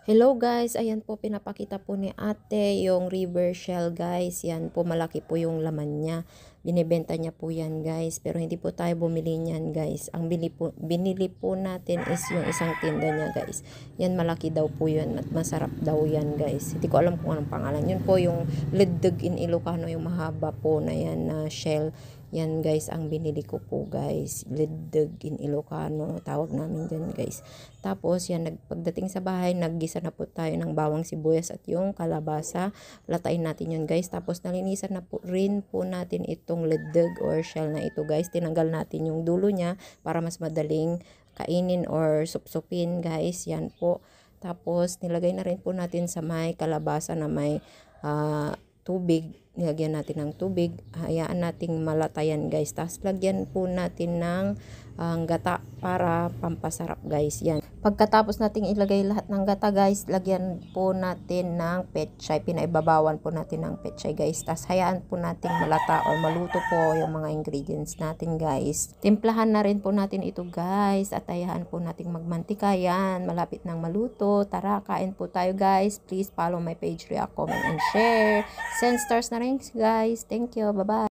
Hello guys, ayan po pinapakita po ni ate yung river shell guys. Yan po malaki po yung laman niya. Binibenta niya po yan guys. Pero hindi po tayo bumili niyan guys. Ang binili po natin is yung isang tinda niya guys. Yan malaki daw po yun at masarap daw yan guys. Hindi ko alam kung anong pangalan. Yun po yung ledeg in Ilocano, yung mahaba po na yan na shell. Yan guys ang binili ko po guys. Ledeg in Ilocano tawag namin dyan guys. Tapos yan pagdating sa bahay naggisa na po tayo ng bawang sibuyas at yung kalabasa. Latain natin yun guys. Tapos nalinisan na po rin po natin itong ledeg or shell na ito guys. Tinanggal natin yung dulo niya para mas madaling kainin or supsupin guys. Yan po. Tapos nilagay na rin po natin sa may kalabasa na may tubig. Nilagyan natin ng tubig. Hayaan nating malatayan guys. Tapos lagyan po natin ng gata para pampasarap guys. Yan. Pagkatapos nating ilagay lahat ng gata guys, lagyan po natin ng pechay. Pinaibabawan po natin ng pechay guys. Tapos hayaan po nating malata or maluto po yung mga ingredients natin guys. Timplahan na rin po natin ito guys. At hayaan po nating magmantika. Yan. Malapit nang maluto. Tara, kain po tayo guys. Please follow my page, react, comment, and share. Send stars na rin guys. Thank you. Bye-bye.